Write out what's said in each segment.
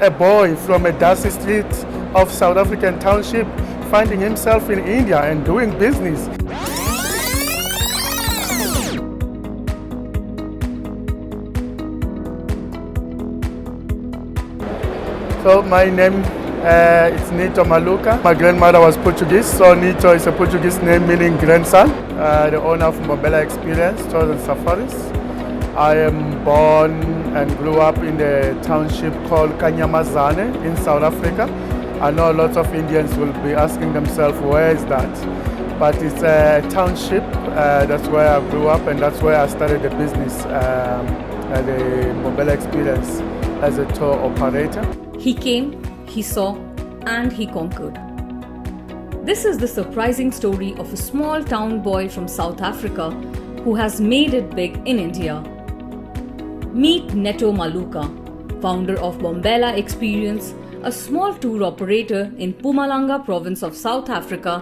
a boy from a dusty street of South African township finding himself in India and doing business. So my name is Netto Maluka. My grandmother was Portuguese, so Neto is a Portuguese name meaning grandson. The owner of Mbombela Experience, tours and safaris. I am born and grew up in the township called Kanyamazane in South Africa. I know lots of Indians will be asking themselves, where is that? But it's a township, that's where I grew up and that's where I started the business, the Mbombela Experience as a tour operator. He came, he saw, and he conquered. This is the surprising story of a small town boy from South Africa who has made it big in India. Meet Netto Maluka, founder of Mbombela Experience, a small tour operator in Mpumalanga province of South Africa,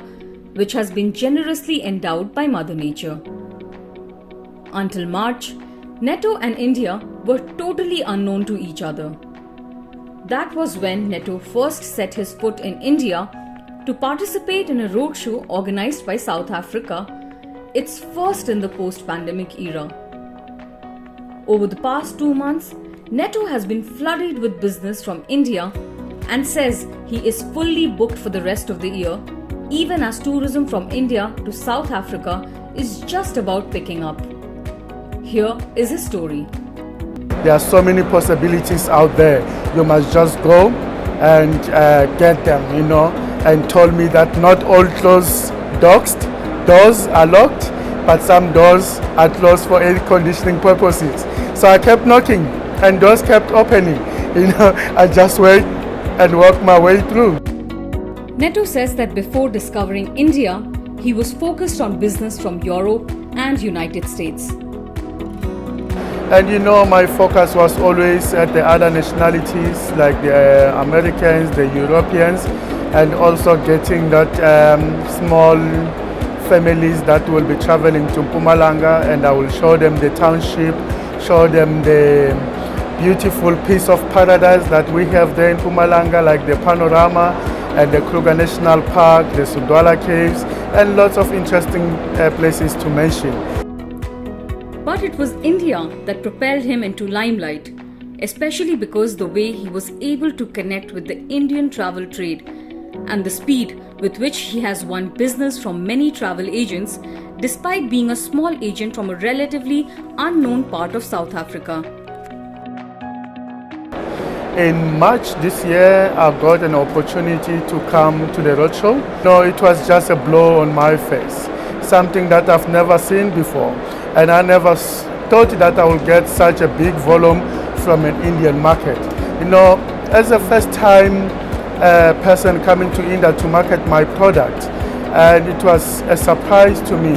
which has been generously endowed by Mother Nature. Until March, Netto and India were totally unknown to each other. That was when Netto first set his foot in India to participate in a roadshow organized by South Africa, its first in the post-pandemic era. Over the past 2 months, Netto has been flooded with business from India and says he is fully booked for the rest of the year, even as tourism from India to South Africa is just about picking up. Here is his story. There are so many possibilities out there. You must just go and get them, and told me that not all closed doors are locked, but some doors are closed for air conditioning purposes. So I kept knocking and doors kept opening. I just wait and work my way through. Netto says that before discovering India, he was focused on business from Europe and United States. And my focus was always at the other nationalities like the Americans, the Europeans, and also getting that small families that will be traveling to Mpumalanga, and I will show them the township, show them the beautiful piece of paradise that we have there in Mpumalanga, like the panorama and the Kruger National Park, the Sudwala Caves, and lots of interesting places to mention. But it was India that propelled him into limelight, especially because the way he was able to connect with the Indian travel trade and the speed with which he has won business from many travel agents despite being a small agent from a relatively unknown part of South Africa. In March this year, I got an opportunity to come to the roadshow. It was just a blow on my face, something that I've never seen before. And I never thought that I would get such a big volume from an Indian market. As a first-time person coming to India to market my product, and it was a surprise to me,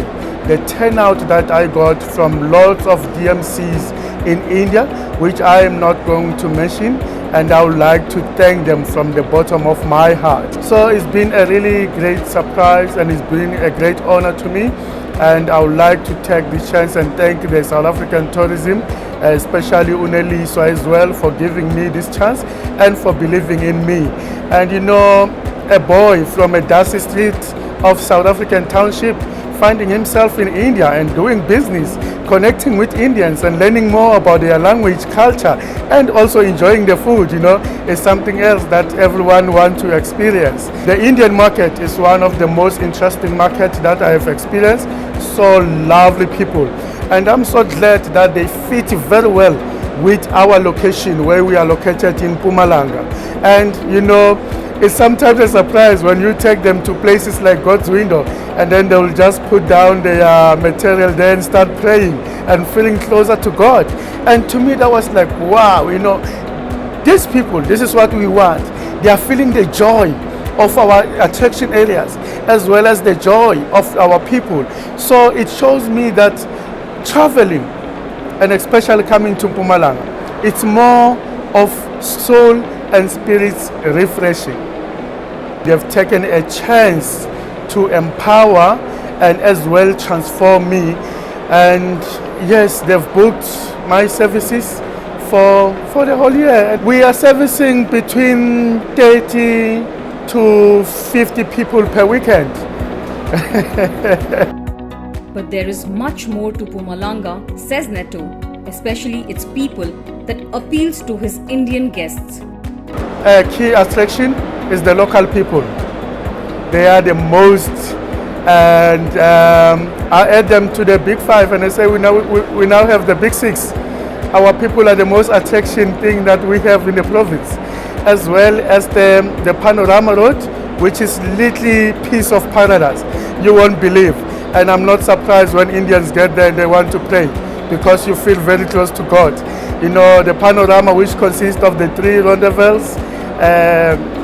the turnout that I got from lots of DMCs in India, which I am not going to mention, and I would like to thank them from the bottom of my heart. So it's been a really great surprise and it's been a great honor to me. And I would like to take this chance and thank the South African tourism, especially Uneliso as well, for giving me this chance and for believing in me. And a boy from a dusty street of South African township finding himself in India and doing business, connecting with Indians and learning more about their language, culture, and also enjoying the food, is something else that everyone wants to experience. The Indian market is one of the most interesting markets that I have experienced. So lovely people. And I'm so glad that they fit very well with our location where we are located in Mpumalanga. And it's sometimes a surprise when you take them to places like God's Window and then they will just put down their material there and start praying and feeling closer to God. And to me that was like, wow, these people, this is what we want. They are feeling the joy of our attraction areas as well as the joy of our people. So it shows me that traveling, and especially coming to Mpumalanga, it's more of soul and spirits refreshing. They've taken a chance to empower and as well transform me. And yes, they've booked my services for the whole year. We are servicing between 30 to 50 people per weekend. But there is much more to Mpumalanga, says Neto, especially its people, that appeals to his Indian guests. A key attraction is the local people. They are the most, and I add them to the big five, and I say we now have the big six. Our people are the most attraction thing that we have in the province, as well as the panorama road, which is literally piece of paradise. You won't believe, and I'm not surprised when Indians get there and they want to pray, because you feel very close to God. You know, the panorama, which consists of the three rondevels,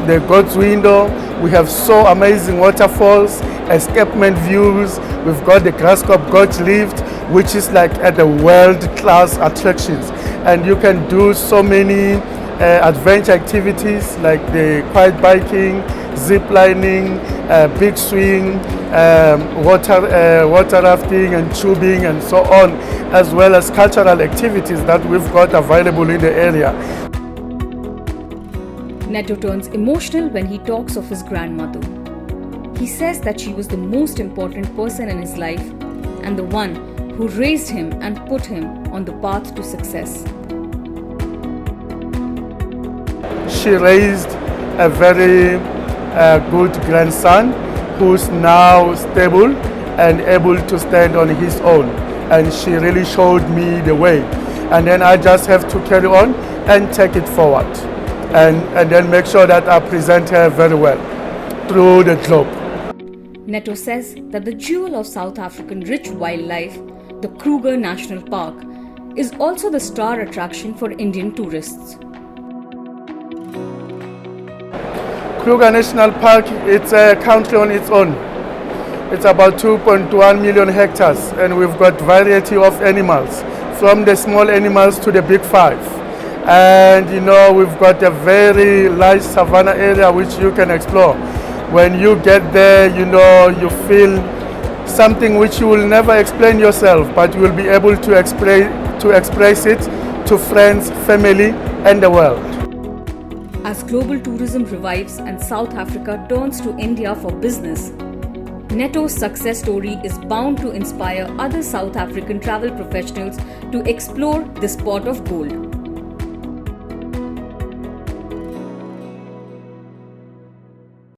the God's window. We have so amazing waterfalls, escapement views. We've got the Graskop Gorge lift, which is like at the world-class attractions. And you can do so many adventure activities like the quiet biking, zip lining, big swing, water rafting and tubing and so on, as well as cultural activities that we've got available in the area. Neto turns emotional when he talks of his grandmother. He says that she was the most important person in his life and the one who raised him and put him on the path to success. She raised a very good grandson who's now stable and able to stand on his own. And she really showed me the way. And then I just have to carry on and take it forward. And then make sure that I present her very well through the globe. Neto says that the jewel of South African rich wildlife, the Kruger National Park, is also the star attraction for Indian tourists. Kruger National Park, it's a country on its own. It's about 2.1 million hectares, and we've got variety of animals, from the small animals to the big five. And you know, we've got a very large savanna area which you can explore. When you get there, you know, you feel something which you will never explain yourself, but you will be able to express it to friends, family, and the world. As global tourism revives and South Africa turns to India for business, Neto's success story is bound to inspire other South African travel professionals to explore this pot of gold.